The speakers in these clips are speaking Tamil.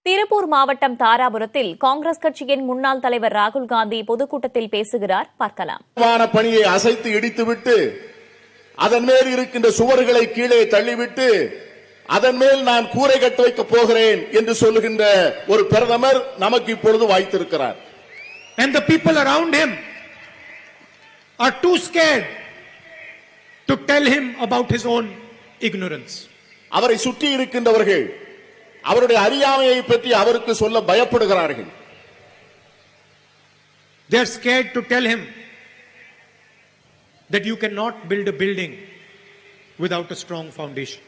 திருப்பூர் மாவட்டம் தாராபுரத்தில் காங்கிரஸ் கட்சியின் முன்னாள் தலைவர் ராகுல் காந்தி பொதுக்கூட்டத்தில் பேசுகிறார். பார்க்கலாம். பணியை அசைத்து இடித்துவிட்டு அதன் மேல் இருக்கின்ற சுவர்களை கீழே தள்ளிவிட்டு அதன் மேல் நான் கூரை கட்ட வைக்கப் போகிறேன் என்று சொல்லுகின்ற ஒரு பிரதமர் நமக்கு இப்பொழுது வாய்த்திருக்கிறார். And the people around him are too scared to tell him about his own ignorance. அவரை சுற்றி இருக்கின்றவர்கள் அவருடைய அறியாமையை பற்றி அவருக்கு சொல்ல பயப்படுகிறார்கள். They are scared to tell him that you cannot build a building without a strong foundation.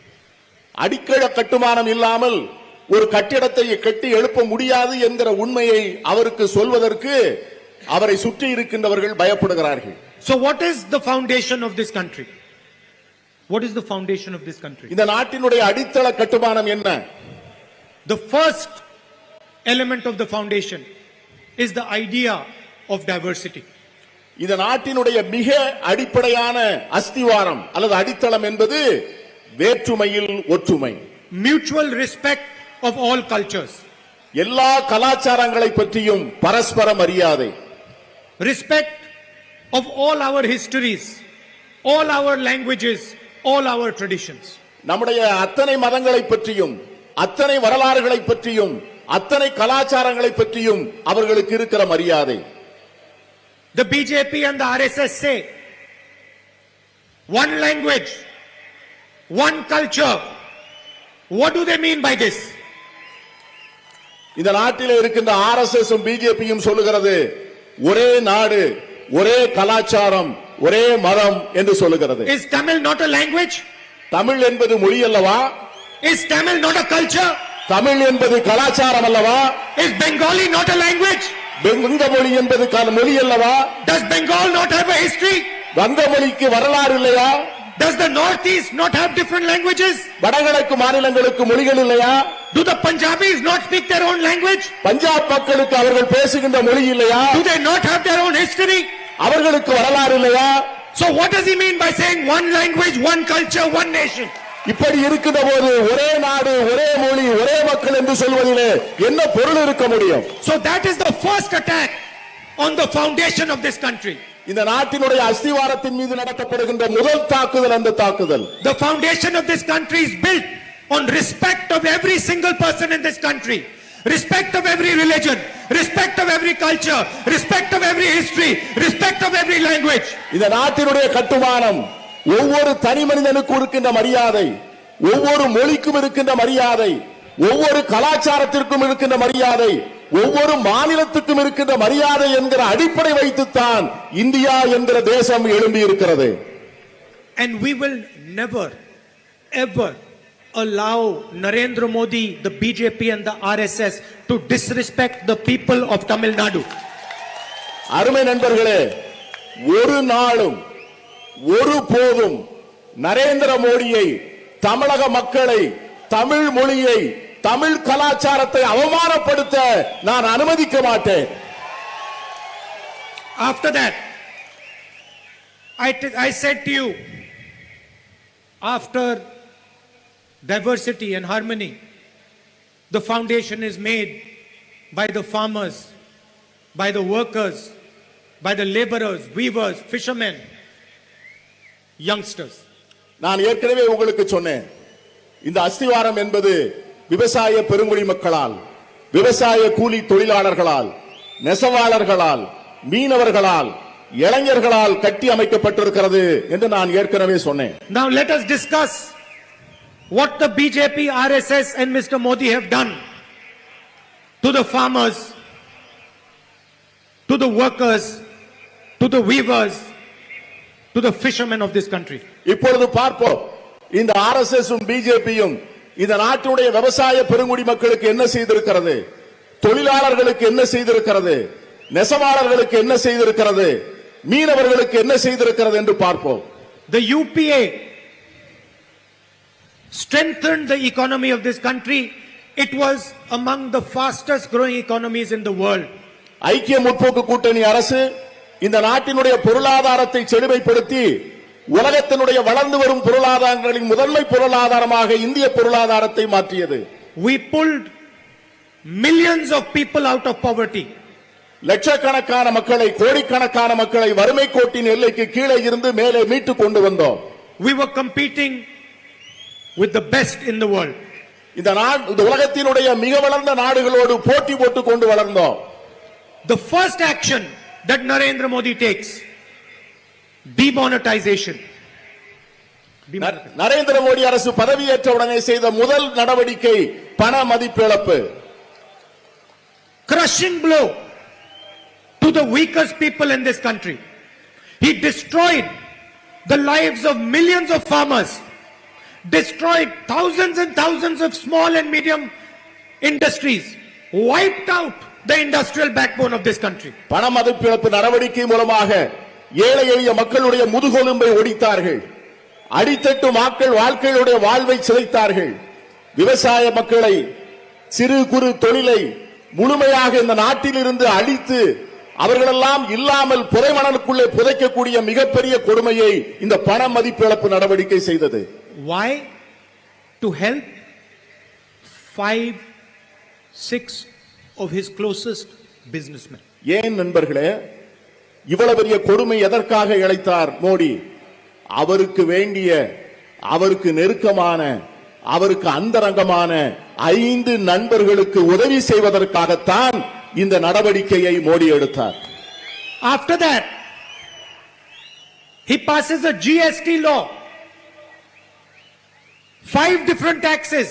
அடிக்கல கட்டுமானம் இல்லாமல் ஒரு கட்டிடத்தை கட்டி எழுப்ப முடியாது என்கிற உண்மையை அவருக்கு சொல்வதற்கு அவரை சுற்றி இருக்கின்றவர்கள் பயப்படுகிறார்கள். So what is the foundation of this country? What is the foundation of this country? இந்த நாட்டினுடைய அடித்தள கட்டுமானம் என்ன? The first element of the foundation is the idea of diversity. இந்த நாட்டினுடைய மிக அடிப்படையான அஸ்திவாரம் அல்லது அடித்தளம் என்பது வேற்றுமையில் ஒற்றுமை. Mutual respect of all cultures. எல்லா கலாச்சாரங்களை பற்றியும் பரஸ்பர மரியாதை. Respect of all our histories, all our languages, all our traditions. நம்முடைய அத்தனை மதங்களை பற்றியும் அத்தனை வரலாறுகளை பற்றியும் அத்தனை கலாச்சாரங்களை பற்றியும் அவர்களுக்கு இருக்கிற மரியாதை. The BJP and the RSS say one language, one culture. What do they mean by this? இந்த நாட்டில் இருக்கின்ற RSS பிஜேபியும் சொல்லுகிறது ஒரே நாடு, ஒரே கலாச்சாரம், ஒரே மதம் என்று சொல்லுகிறது. Is Tamil not a language? Tamil என்பது மொழி அல்லவா? Is Tamil not a culture? Tamil என்பது கலாச்சாரம் அல்லவா? Is Bengali not a language? வங்க மொழி என்பது மொழி அல்லவா? Does Bengal not have a history? வங்க மொழிக்கு வரலாறு இல்லையா? Does the Northeast not have different languages? வடகிழக்கு மாநிலங்களுக்கு மொழிகள் இல்லையா? Do the Punjabis not speak their own language? Punjab மக்களுக்கு அவர்கள் பேசுகின்ற மொழி இல்லையா? Do they not have their own history? அவர்களுக்கு வரலாறு இல்லையா? So what does he mean by saying one language, one culture, one nation? இப்படி இருக்கிற போது ஒரே நாடு, ஒரே மொழி, ஒரே மக்கள் என்று சொல்வதிலே என்ன பொருள் இருக்க முடியும்? So that is the first attack on the foundation of this country. இந்த நாட்டினுடைய அஸ்திவாரத்தின் மீது நடத்தப்படுகின்ற முதல் தாக்குதல் அந்த தாக்குதல். The foundation of this country is built on respect of every single person in this country, respect of every religion, respect of every culture, respect of every history, respect of every language. இந்த நாட்டினுடைய கட்டுமானம் ஒவ்வொரு தனி மனிதனுக்கும் இருக்கின்ற மரியாதை, ஒவ்வொரு மொழிக்கும் இருக்கின்ற மரியாதை, ஒவ்வொரு கலாச்சாரத்திற்கும் இருக்கின்ற மரியாதை, ஒவ்வொரு மாநிலத்துக்கும் இருக்கின்ற மரியாதை என்கிற அடிப்படை வைத்துத்தான் இந்தியா என்கிற தேசம் எழும்பி இருக்கிறது. And we will never ever allow Narendra Modi, the BJP and the RSS to disrespect the people of Tamil Nadu. அருமை நண்பர்களே, ஒரு நாளும் ஒரு போதும் நரேந்திர மோடியை, தமிழக மக்களை, தமிழ் மொழியை, தமிழ் கலாச்சாரத்தை அவமானப்படுத்த நான் அனுமதிக்க மாட்டேன். After that, I said to you, after diversity and harmony, the foundation is made by the farmers, by the workers, by the laborers, weavers, fishermen, youngsters. நான் ஏற்கனவே உங்களுக்கு சொன்னேன், இந்த அஸ்திவாரம் என்பது விவசாய பெருங்குடி மக்களால், விவசாய கூலி தொழிலாளர்களால், நெசவாளர்களால், மீனவர்களால், இளைஞர்களால் கட்டி அமைக்கப்பட்டிருக்கிறது என்று நான் ஏற்கனவே சொன்னேன். Now let us discuss what the BJP, RSS and Mr. Modi have done to the farmers, to the workers, to the weavers, to the fishermen of this country. இப்பொழுது பார்ப்போம், இந்த RSS பிஜேபியும் இந்த நாட்டுடைய விவசாய பெருங்குடி மக்களுக்கு என்ன செய்திருக்கிறது, தொழிலாளர்களுக்கு என்ன செய்திருக்கிறது, நெசவாளர்களுக்கு என்ன செய்திருக்கிறது, மீனவர்களுக்கு என்ன செய்திருக்கிறது என்று பார்ப்போம். The UPA strengthened the economy of this country. It was among the fastest growing economies in the world. ஐக்கிய முற்போக்கு கூட்டணி அரசு இந்த நாட்டினுடைய பொருளாதாரத்தை செழுமைப்படுத்தி உலகத்தினுடைய வளர்ந்து வரும் பொருளாதாரங்களின் முதன்மை பொருளாதாரமாக இந்திய பொருளாதாரத்தை மாற்றியது. We pulled millions of people out of poverty. லட்சக்கணக்கான மக்களை, கோடிக்கணக்கான மக்களை வறுமை கோட்டின் எல்லைக்கு கீழே இருந்து மேலே மீட்டு கொண்டு வந்தோம். We were competing with the best in the world. இந்த உலகத்தினுடைய மிக வளர்ந்த நாடுகளோடு போட்டி போட்டு கொண்டு வளர்ந்தோம். The first action that Narendra Modi takes, demonetization. Narendra Modi அரசு பதவியேற்ற உடனே செய்த முதல் நடவடிக்கை பண மதிப்பிழப்பு. Crushing blow to the weakest people in this country. He destroyed the lives of millions of farmers, destroyed thousands and thousands of small and medium industries, wiped out the industrial backbone of this country. பண மதிப்பிழப்பு நடவடிக்கை மூலமாக ஏழை எளிய மக்களுடைய முதுகெலும்பை ஒடித்தார்கள். அடித்தட்டு மக்கள் வாழ்க்கையுடைய வாழ்வை சிதைத்தார்கள். விவசாய மக்களை, சிறு குறு தொழிலை முழுமையாக இந்த நாட்டில் இருந்து அழித்து அவர்களெல்லாம் இல்லாமல் புதைமணலுக்குள்ளே புதைக்கக்கூடிய மிகப்பெரிய கொடுமையை இந்த பண மதிப்பிழப்பு நடவடிக்கை செய்தது. Why? To help 5-6 of his closest businessmen. ஏன் நண்பர்களே இவ்வளவு பெரிய கொடுமை எதற்காக இழைத்தார் மோடி? அவருக்கு வேண்டிய, அவருக்கு நெருக்கமான, அவருக்கு அந்தரங்கமான 5 நண்பர்களுக்கு உதவி செய்வதற்காகத்தான் இந்த நடவடிக்கையை மோடி எடுத்தார். After that, he passes a GST law. 5 different taxes,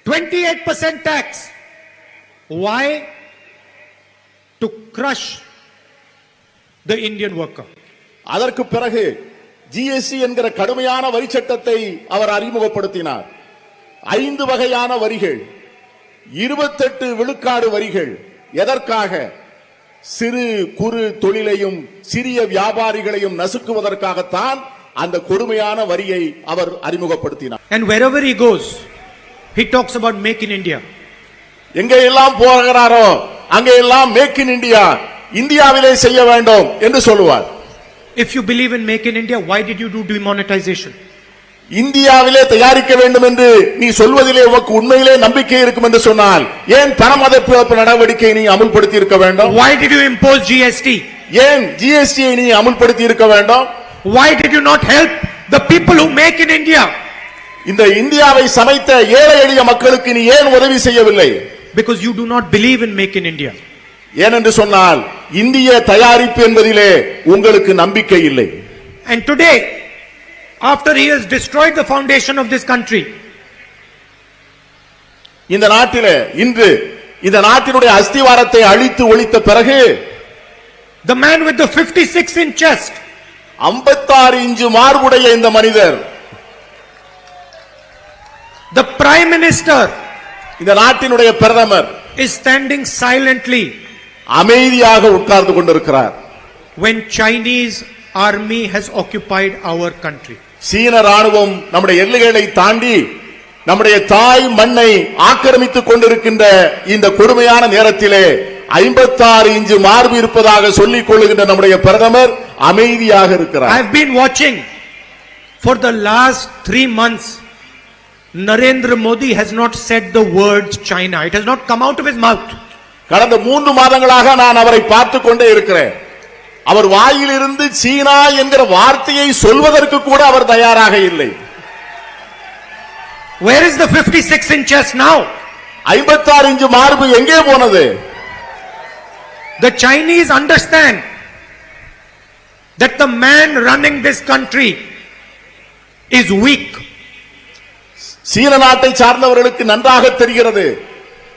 28% tax. Why? To crush the Indian worker. அதற்கு பிறகு ஜிஎஸ்டி என்கிற கடுமையான வரி சட்டத்தை அவர் அறிமுகப்படுத்தினார். 5 வகையான வரிகள், 28 விழுக்காடு வரிகள். எதற்காக? சிறு குறு தொழிலையும் சிறிய வியாபாரிகளையும் நசுக்குவதற்காகத்தான் அந்த கொடுமையான வரியை அவர் அறிமுகப்படுத்தினார். And wherever he goes, he talks about make in India. எங்கே எல்லாம் போகிறாரோ அங்கே எல்லாம் மேக் இன் இந்தியா, இந்தியாவிலே செய்ய வேண்டும் என்று சொல்லுவார். If you believe in make in India, why did you do demonetization? இந்தியாவிலே தயாரிக்க வேண்டும் என்று நீ சொல்வதிலே உனக்கு உண்மையிலே நம்பிக்கை இருக்கும் என்று சொன்னால் ஏன் பண மதிப்பிழப்பு நடவடிக்கை நீ அமுல்படுத்தி இருக்க வேண்டும்? Why did you impose GST? ஏன் ஜிஎஸ்டி நீ அமுல்படுத்தி இருக்க வேண்டும்? Why did you not help the people who make in India? இந்த இந்தியாவை சமைத்த ஏழை எளிய மக்களுக்கு நீ ஏன் உதவி செய்யவில்லை? Because you do not believe in make in India. ஏனென்று சொன்னால் இந்திய தயாரிப்பு என்பதிலே உங்களுக்கு நம்பிக்கை இல்லை. And today, after he has destroyed the foundation of this country, இந்த நாட்டிலே இன்று இந்த நாட்டினுடைய அஸ்திவாரத்தை அழித்து ஒழித்த பிறகு the man with the 56-inch chest, 56 inch மார்புடைய இந்த மனிதர், the prime minister, இந்த நாட்டினுடைய பிரதமர் is standing silently அமைதியாக உட்கார்ந்து கொண்டிருக்கிறார். when Chinese army has occupied our country. சீன ராணுவம் நம்முடைய எல்லைகளை தாண்டி நம்முடைய தாய் மண்ணை ஆக்கிரமித்துக் கொண்டிருக்கின்ற இந்த கொடுமையான நேரத்திலே 56 இன்ச் மார்பு இருப்பதாக சொல்லிக் கொள்ளுகின்ற நம்முடைய பிரதமர் அமைதியாக இருக்கிறார். I have been watching for the last 3 months. Narendra Modi has not said the words China. It has not come out of his mouth. கடந்த 3 மாதங்களாக நான் அவரை பார்த்துக் கொண்டே இருக்கிறேன். அவர் வாயிலிருந்து சீனா என்கிற வார்த்தையை சொல்வதற்கு கூட அவர் தயாராக இல்லை. Where is the 56-inch chest now? 56 inch மார்பு எங்கே போனது? The Chinese understand that the man running this country is weak. சீன நாட்டை சார்ந்தவர்களுக்கு நன்றாக தெரிகிறது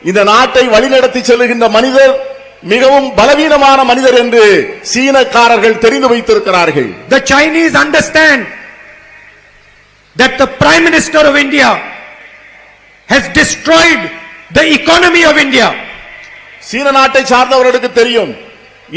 இந்த நாட்டை வழிநடத்தி செல்லுகின்ற மனிதர் மிகவும் பலவீனமான மனிதர் என்று சீனக்காரர்கள் தெரிந்து வைத்திருக்கிறார்கள். The Chinese understand that the Prime Minister of India has destroyed the economy of India. சீன நாட்டை சார்ந்தவர்களுக்கு தெரியும்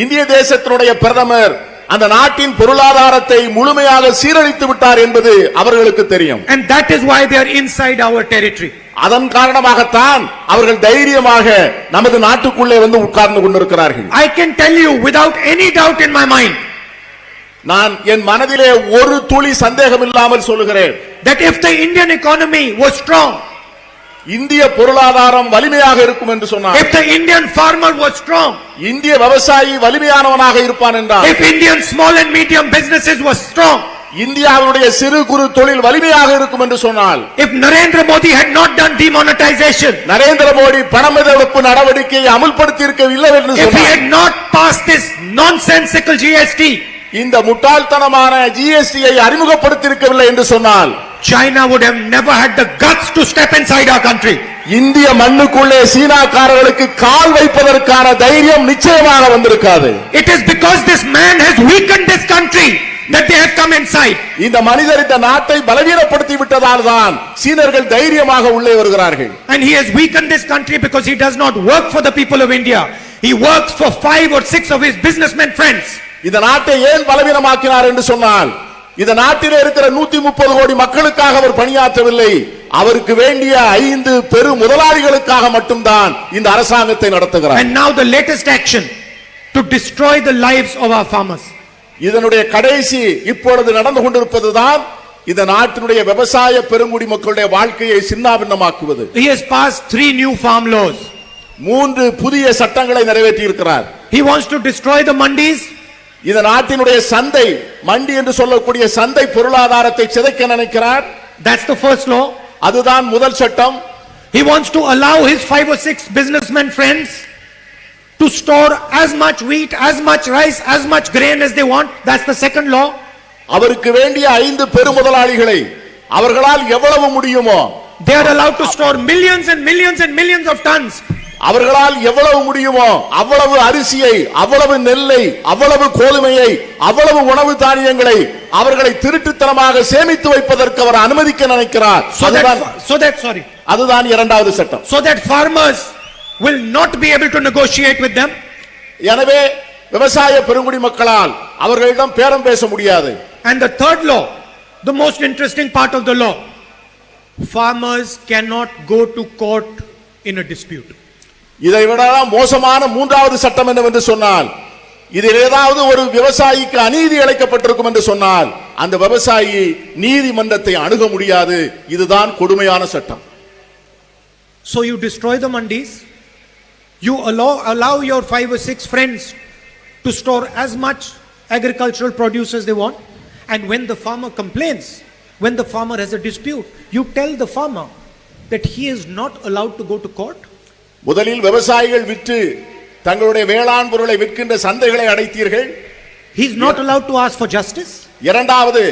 இந்திய தேசத்தினுடைய பிரதமர் அந்த நாட்டின் பொருளாதாரத்தை முழுமையாக சீரழித்து விட்டார் என்பது அவர்களுக்கு தெரியும். And that is why they are inside our territory. அதன் காரணமாகத்தான் அவர்கள் தைரியமாக நமது நாட்டுக்குள்ளே வந்து உட்கார்ந்து கொண்டிருக்கிறார்கள். I can tell you without any doubt in my mind, நான் என் மனதிலே ஒரு துளி சந்தேகம் இல்லாமல் சொல்லுகிறேன், that if the Indian economy was strong, இந்திய பொருளாதாரம் வலிமையாக இருக்கும் என்று சொன்னார். If the Indian farmer was strong, இந்திய விவசாயி வலிமையானவனாக இருப்பான் என்றார். if Indian small and medium businesses was strong, இந்தியாவுடைய சிறு குறு தொழில் வலிமையாக இருக்கும் என்று சொன்னால், if Narendra Modi had not done demonetization, Narendra Modi பணமிழப்பு நடவடிக்கையை அமுல்படுத்தி இருக்கவில்லை என்று if he சொன்னார். had not passed this nonsensical GST, இந்த முட்டாள்தனமான ஜிஎஸ்டியை அறிமுகப்படுத்தி இருக்கவில்லை என்று சொன்னால், China would have never had the guts to step inside our country. இந்திய மண்ணுக்குள்ளே சீனாக்காரர்களுக்கு கால் வைப்பதற்கான தைரியம் நிச்சயமாக வந்திருக்காது. It is because this man has weakened this country that they have come inside. இந்த மனிதர் இந்த நாட்டை பலவீனப்படுத்தி விட்டதால் தான் சீனர்கள் தைரியமாக உள்ளே வருகிறார்கள். And he has weakened this country because he does not work for the people of India. He works for 5 or 6 of his businessmen friends. இந்த நாட்டை ஏன் பலவீனமாக்கினார் என்று சொன்னால், இந்த நாட்டிலே இருக்கிற 130 கோடி மக்களுக்காக அவர் பணியாற்றவில்லை, அவருக்கு வேண்டிய 5 பெரு முதலாளிகளுக்காக மட்டும்தான் இந்த அரசாங்கத்தை நடத்துகிறார். And now the latest action to destroy the lives of our farmers. இதனுடைய கடைசி இப்பொழுது நடந்து கொண்டிருப்பதுதான் இந்த நாட்டினுடைய விவசாய பெருங்குடி மக்களுடைய வாழ்க்கையை சின்னாபின்னமாக்குவது. He has passed 3 new farm laws. 3 புதிய சட்டங்களை நிறைவேற்றி இருக்கிறார். He wants to destroy the mandis. இந்த நாட்டினுடைய சந்தை, மண்டி என்று சொல்லக்கூடிய சந்தை பொருளாதாரத்தை சிதைக்க நினைக்கிறார். That's the first law. அதுதான் முதல் சட்டம். He wants to allow his 5 or 6 businessmen friends to store as much wheat, as much rice, as much grain as they want. That's the second law. அவருக்கு வேண்டிய 5 பெரு முதலாளிகளை அவர்களால் எவ்வளவு முடியுமோ, They are allowed to store millions and millions and millions of tons. அவர்களால் எவ்வளவு முடியுமோ அவ்வளவு அரிசியை, அவ்வளவு நெல்லை, அவ்வளவு கோதுமையை, அவ்வளவு உணவு தானியங்களை அவர்களை திருட்டுத்தனமாக சேமித்து வைப்பதற்கு அவர் அனுமதிக்க நினைக்கிறார். அதுதான் இரண்டாவது சட்டம். So that farmers will not be able to negotiate with them. எனவே விவசாய பெருங்குடி மக்களால் அவர்களிடம் பேரம் பேச முடியாது. And the third law, the most interesting part of the law, farmers cannot go to court in a dispute. இதை விட மோசமான மூன்றாவது சட்டம் என்னவென்று சொன்னால், இதில் ஏதாவது ஒரு விவசாயிக்கு அநீதி இழைக்கப்பட்டிருக்கும் என்று சொன்னால் அந்த விவசாயி நீதிமன்றத்தை அணுக முடியாது. இதுதான் கொடுமையான சட்டம். So you destroy the mandis, you allow your 5 or 6 friends to store as much agricultural produce as they want, and when the farmer complains, when the farmer has a dispute, you tell the farmer that he is not allowed to go to court. முதலில் விவசாயிகள் விற்று தங்களுடைய வேளாண் பொருளை விற்கின்ற சந்தைகளை அடைத்தீர்கள். He is not allowed to ask for justice. இரண்டாவது,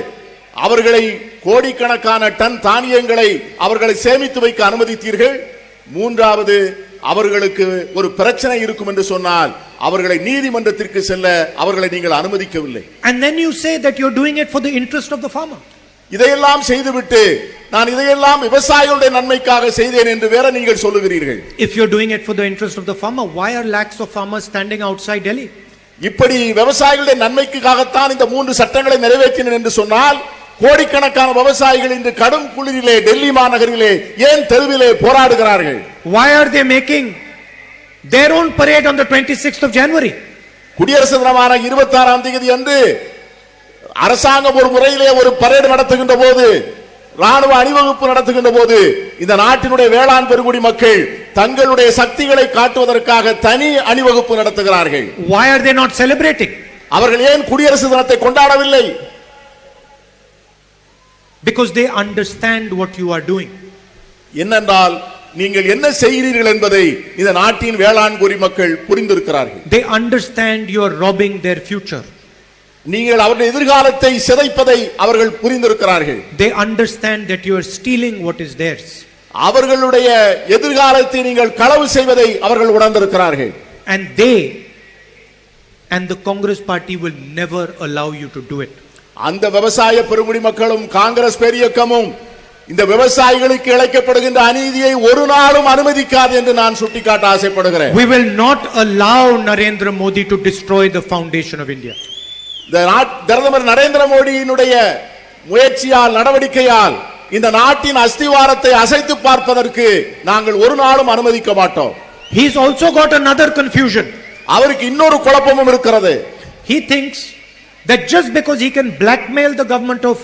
அவர்களை கோடிக்கணக்கான டன் தானியங்களை அவர்களை சேமித்து வைக்க அனுமதித்தீர்கள். மூன்றாவது, அவர்களுக்கு ஒரு பிரச்சனை இருக்கும் என்று சொன்னால் அவர்களை நீதிமன்றத்திற்கு செல்ல அவர்களை நீங்கள் அனுமதிக்கவில்லை. And then you say that you are doing it for the interest of the farmer. இதையெல்லாம் செய்துவிட்டு நான் இதையெல்லாம் விவசாயிகளுடைய நன்மைக்காக செய்தேன் என்று வேற நீங்கள் சொல்லுகிறீர்கள். If you are doing it for the interest of the farmer, why are lakhs of farmers standing outside Delhi? இப்படி விவசாயிகளுடைய நன்மைக்காகத்தான் இந்த 3 சட்டங்களை நிறைவேற்றினேன் என்று சொன்னால் கோடிக்கணக்கான விவசாயிகள் இன்று கடும் குளிரிலே டெல்லி மாநகரிலே ஏன் தெருவிலே போராடுகிறார்கள்? Why are they making their own parade on the 26th of January? குடியரசு தினமான 26ஆம் தேதி அன்று அரசாங்கம் ஒரு முறையிலே ஒரு பரேடு நடத்துகின்ற போது, ராணுவ அணிவகுப்பு நடத்துகின்ற போது இந்த நாட்டினுடைய வேளாண் பெருங்குடி மக்கள் தங்களுடைய சக்திகளை காட்டுவதற்காக தனி அணிவகுப்பு நடத்துகிறார்கள். Why are they not celebrating? அவர்கள் ஏன் குடியரசு தினத்தை கொண்டாடவில்லை? Because they understand what you are doing. என்னென்றால் நீங்கள் என்ன செய்கிறீர்கள் என்பதை இந்த நாட்டின் வேளாண் குடிமக்கள் புரிந்திருக்கிறார்கள். They understand you are robbing their future. நீங்கள் அவருடைய எதிர்காலத்தை சிதைப்பதை அவர்கள் புரிந்திருக்கிறார்கள். They understand that you are stealing what is theirs. அவர்களுடைய எதிர்காலத்தை நீங்கள் களவு செய்வதை அவர்கள் உணர்ந்திருக்கிறார்கள். And they and the Congress party will never allow you to do it. அந்த விவசாய பெருங்குடி மக்களும் காங்கிரஸ் பேரியக்கமும் இந்த விவசாயிகளுக்கு இழைக்கப்படுகின்ற அநீதியை ஒரு நாளும் அனுமதிக்காது என்று நான் சுட்டிக்காட்ட ஆசைப்படுகிறேன். We will not allow Narendra Modi to destroy the foundation of India. பிரதமர் நரேந்திர மோடியினுடைய முயற்சியால், நடவடிக்கையால் இந்த நாட்டின் அஸ்திவாரத்தை அசைத்து பார்ப்பதற்கு நாங்கள் ஒரு நாளும் அனுமதிக்க மாட்டோம். He's also got another confusion. அவருக்கு இன்னொரு குழப்பமும் இருக்கிறது. He thinks that just because he can blackmail the government of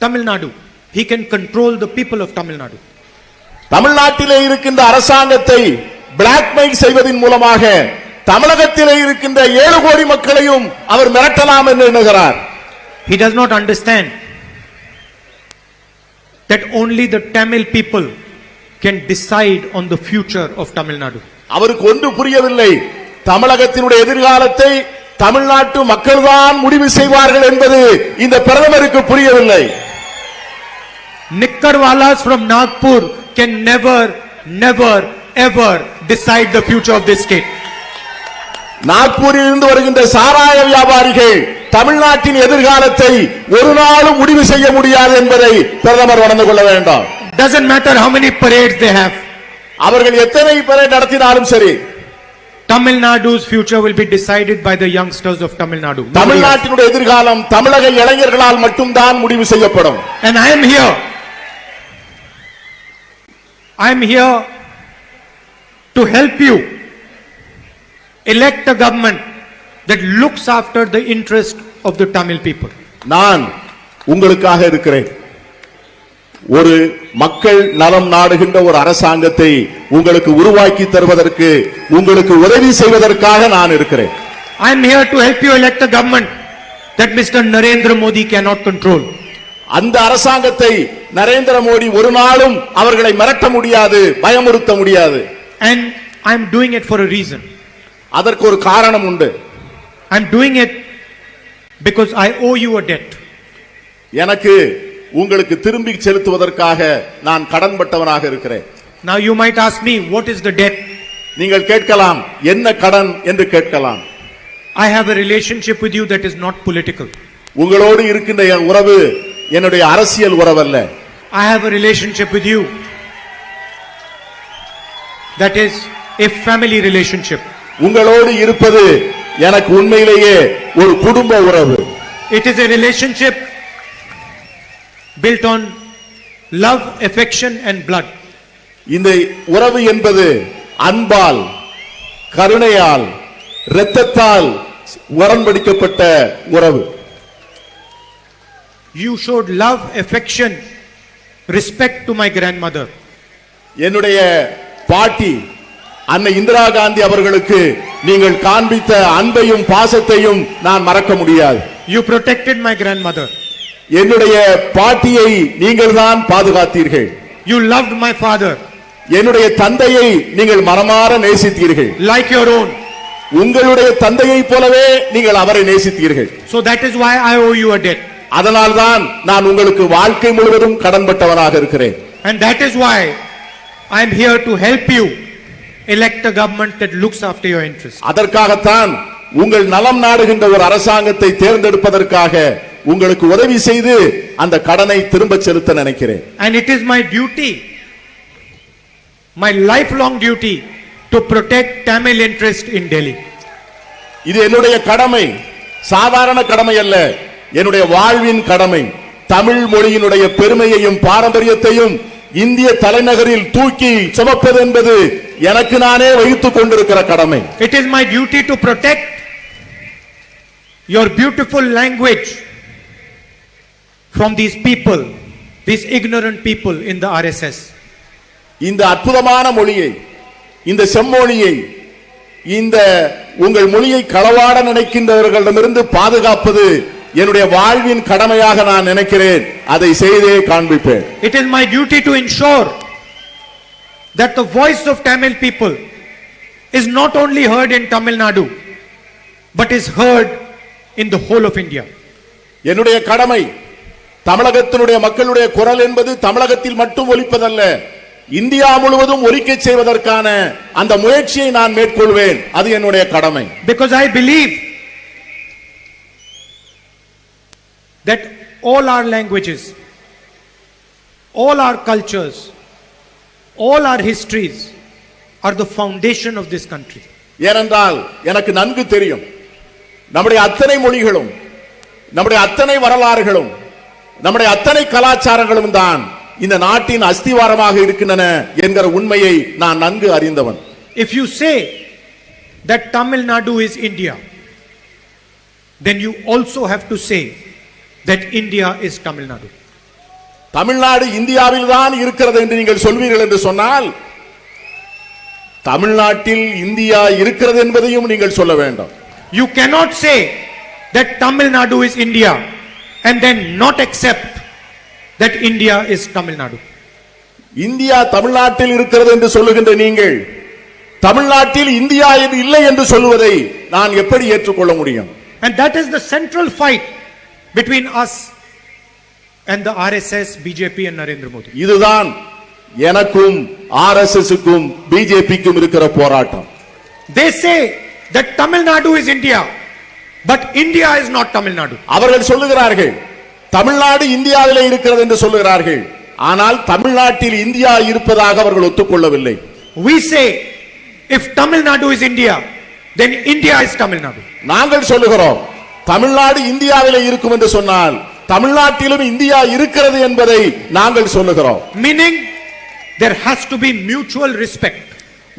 Tamil Nadu, he can control the people of Tamil Nadu. தமிழ்நாட்டிலே இருக்கின்ற அரசாங்கத்தை பிளாக்மெயில் செய்வதன் மூலமாக தமிழகத்திலே இருக்கின்ற 7 கோடி மக்களையும் அவர் மிரட்டலாம் என்று எண்ணுகிறார். He does not understand that only the Tamil people can decide on the future of Tamil Nadu. அவருக்கு ஒன்று புரியவில்லை, தமிழகத்தினுடைய எதிர்காலத்தை தமிழ்நாட்டு மக்கள்தான் முடிவு செய்வார்கள் என்பது இந்த பிரதமருக்கு புரியவில்லை. Nikkarwalas from Nagpur can never ever decide the future of this state. நாக்பூரில் இருந்து வருகின்ற சாராய வியாபாரிகள் தமிழ்நாட்டின் எதிர்காலத்தை ஒரு நாளும் முடிவு செய்ய முடியாது என்பதை பிரதமர் உணர்ந்து கொள்ள வேண்டும். Doesn't matter how many parades they have. அவர்கள் எத்தனை பேரை நடத்தினாலும் சரி, Tamil Nadu's future will be decided by the youngsters of Tamil Nadu. தமிழ்நாட்டினுடைய எதிர்காலம் தமிழக இளைஞர்களால் மட்டும்தான் முடிவு செய்யப்படும். And I am here to help you elect a government that looks after the interest of the Tamil people. நான் உங்களுக்காக இருக்கிறேன். ஒரு மக்கள் நலம் நாடுகின்ற ஒரு அரசாங்கத்தை உங்களுக்கு உருவாக்கி தருவதற்கு, உங்களுக்கு உதவி செய்வதற்காக நான் இருக்கிறேன். I am here to help you elect a government that Mr. Narendra Modi cannot control. அந்த அரசாங்கத்தை நரேந்திர மோடி ஒரு நாளும் அவர்களை மிரட்ட முடியாது, பயமுறுத்த முடியாது. And I am doing it for a reason. அதற்கு ஒரு காரணம் உண்டு. I am doing it because I owe you a debt. எனக்கு உங்களுக்கு திரும்பி செலுத்துவதற்காக நான் கடன்பட்டவனாக இருக்கிறேன். Now you might ask me, what is the debt? நீங்கள் கேட்கலாம், என்ன கடன் என்று கேட்கலாம். I have a relationship with you that is not political. உங்களோடு இருக்கின்ற என் உறவு என்னுடைய அரசியல் உறவல்ல. I have a relationship with you that is a family relationship. உங்களோடு இருப்பது எனக்கு உண்மையிலேயே ஒரு குடும்ப உறவு. It is a relationship built on love, affection and blood. இந்த உறவு என்பது அன்பால், கருணையால், இரத்தத்தால் உடன்படிக்கப்பட்ட உறவு. You showed love, affection, respect to my grandmother. என்னுடைய பாட்டி அன்னை இந்திரா காந்தி அவர்களுக்கு நீங்கள் காண்பித்த அன்பையும் பாசத்தையும் நான் மறக்க முடியாது. You protected my grandmother. என்னுடைய பாட்டியை நீங்கள் தான் பாதுகாத்தீர்கள். You loved my father என்னுடைய தந்தையை நீங்கள் மனமாற நேசித்தீர்கள். like your own. உங்களுடைய தந்தையை போலவே நீங்கள் அவரை நேசித்தீர்கள். So that is why I owe you a debt. அதனால்தான் நான் உங்களுக்கு வாழ்க்கை முழுவதும் கடன்பட்டவனாக இருக்கிறேன். And that is why I am here to help you elect a government that looks after your interests. அதற்காகத்தான் உங்கள் நலம் நாடுகின்ற ஒரு அரசாங்கத்தை தேர்ந்தெடுப்பதற்காக உங்களுக்கு உதவி செய்து அந்த கடனை திரும்ப செலுத்த நினைக்கிறேன். And it is my duty, my lifelong duty, to protect Tamil interest in Delhi. இது என்னுடைய கடமை, சாதாரண கடமை அல்ல, என்னுடைய வாழ்வின் கடமை. தமிழ் மொழியினுடைய பெருமையையும் பாரம்பரியத்தையும் இந்திய தலைநகரில் தூக்கி சுமப்பது என்பது எனக்கு நானே வகித்துக் கொண்டிருக்கிற கடமை. It is my duty to protect your beautiful language from these people, these ignorant people in the RSS. இந்த அற்புதமான மொழியை, இந்த செம்மொழியை, இந்த உங்கள் மொழியை களவாட நினைக்கின்றவர்களிடமிருந்து பாதுகாப்பது என்னுடைய வாழ்வின் கடமையாக நான் நினைக்கிறேன். அதை செய்தே காண்பிப்பேன். It is my duty to ensure that the voice of Tamil people is not only heard in Tamil Nadu but is heard in the whole of India. என்னுடைய கடமை தமிழகத்தினுடைய மக்களுடைய குரல் என்பது தமிழகத்தில் மட்டும் ஒலிப்பதல்ல, இந்தியா முழுவதும் ஒலிக்கச் செய்வதற்கான அந்த முயற்சியை நான் மேற்கொள்வேன். அது என்னுடைய கடமை. Because I believe that all our languages, all our cultures, all our histories are the foundation of this country. ஏனென்றால் எனக்கு நன்கு தெரியும், நம்முடைய அத்தனை மொழிகளும், நம்முடைய அத்தனை வரலாறுகளும், நம்முடைய அத்தனை கலாச்சாரங்களும் தான் இந்த நாட்டின் அஸ்திவாரமாக இருக்கின்றன என்கிற உண்மையை நான் நன்கு அறிந்தவன். If you say that Tamil Nadu is India, then you also have to say that India is Tamil Nadu. Tamil Nadu இந்தியாவில் தான் இருக்கிறது என்று நீங்கள் சொல்வீர்கள் என்று சொன்னால் தமிழ்நாட்டில் இந்தியா இருக்கிறது என்பதையும் நீங்கள் சொல்ல வேண்டும். You cannot say that Tamil Nadu is India and then not accept that India is Tamil Nadu. India தமிழ்நாட்டில் இருக்கிறது என்று சொல்லுகின்ற நீங்கள் தமிழ்நாட்டில் இந்தியா இல்லை என்று சொல்வதை நான் எப்படி ஏற்றுக்கொள்ள முடியும்? And that is the central fight between us and the RSS, BJP and Narendra Modi. இதுதான் எனக்கும் RSSக்கும் BJPக்கும் இருக்கிற போராட்டம். They say that Tamil Nadu is India, but India is not Tamil Nadu. அவர்கள் சொல்லுகிறார்கள் தமிழ்நாடு இந்தியாவிலே இருக்கிறது என்று சொல்லுகிறார்கள், ஆனால் தமிழ்நாட்டில் இந்தியா இருப்பதாக அவர்கள் ஒத்துக்கொள்ளவில்லை. We say if Tamil Nadu is India, then India is Tamil Nadu. நாங்கள் சொல்லுகிறோம் தமிழ்நாடு இந்தியாவிலே இருக்கும் என்று சொன்னால் தமிழ்நாட்டிலும் இந்தியா இருக்கிறது என்பதை நாங்கள் சொல்லுகிறோம். Meaning there has to be mutual respect.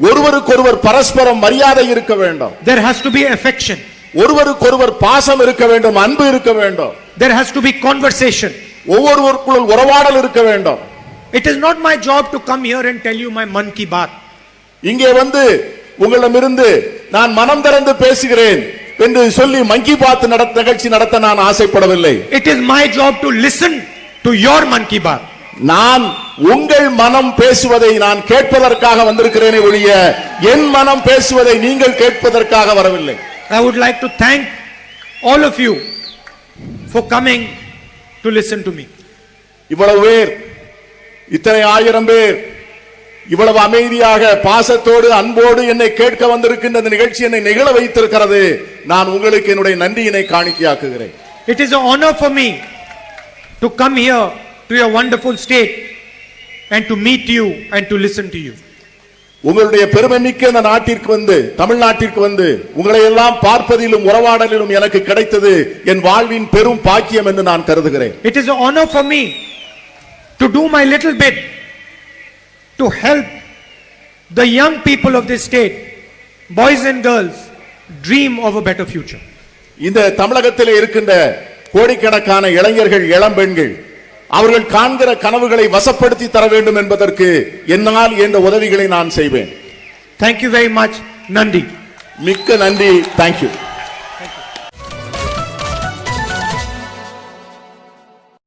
ஒருவருக்கொருவர் பரஸ்பரம் மரியாதை இருக்க வேண்டும். There has to be affection. ஒருவருக்கொருவர் பாசம் இருக்க வேண்டும், அன்பு இருக்க வேண்டும். There has to be conversation. ஒவ்வொருவருக்குள் உறவாடல் இருக்க வேண்டும். It is not my job to come here and tell you my man ki baat. இங்கே வந்து உங்களிடமிருந்து நான் மனம் திறந்து பேசுகிறேன் என்று சொல்லி மங்கி பாத் நிகழ்ச்சி நடத்த நான் ஆசைப்படவில்லை. It is my job to listen to your man ki baat. நான் உங்கள் மனம் பேசுவதை நான் கேட்பதற்காக வந்திருக்கிறேனே ஒழிய என் மனம் பேசுவதை நீங்கள் கேட்பதற்காக வரவில்லை. I would like to thank all of you for coming to listen to me. இவ்வளவு பேர், இத்தனை ஆயிரம் பேர் இவ்வளவு அமைதியாக பாசத்தோடு அன்போடு என்னை கேட்க வந்திருக்கின்ற இந்த நிகழ்ச்சி என்னை நிகழ வைத்திருக்கிறது. நான் உங்களுக்கு என்னுடைய நன்றியினை காணிக்கையாக்குகிறேன். It is an honor for me to come here to your wonderful state and to meet you and to listen to you. உங்களுடைய பெருமைமிக்க இந்த நாட்டிற்கு வந்து, தமிழ்நாட்டிற்கு வந்து உங்களை எல்லாம் பார்ப்பதிலும் உறவாடலிலும் எனக்கு கிடைத்தது என் வாழ்வின் பெரும் பாக்கியம் என்று நான் கருதுகிறேன். It is an honor for me to do my little bit to help the young people of this state, boys and girls, dream of a better future. இந்த தமிழகத்திலே இருக்கின்ற கோடிக்கணக்கான இளைஞர்கள், இளம்பெண்கள் அவர்கள் காண்கிற கனவுகளை வசப்படுத்தி தர வேண்டும் என்பதற்கு என்னால் என்ற உதவிகளை நான் செய்வேன். Thank you very much. Nandi. மிக்க நன்றி. Thank you.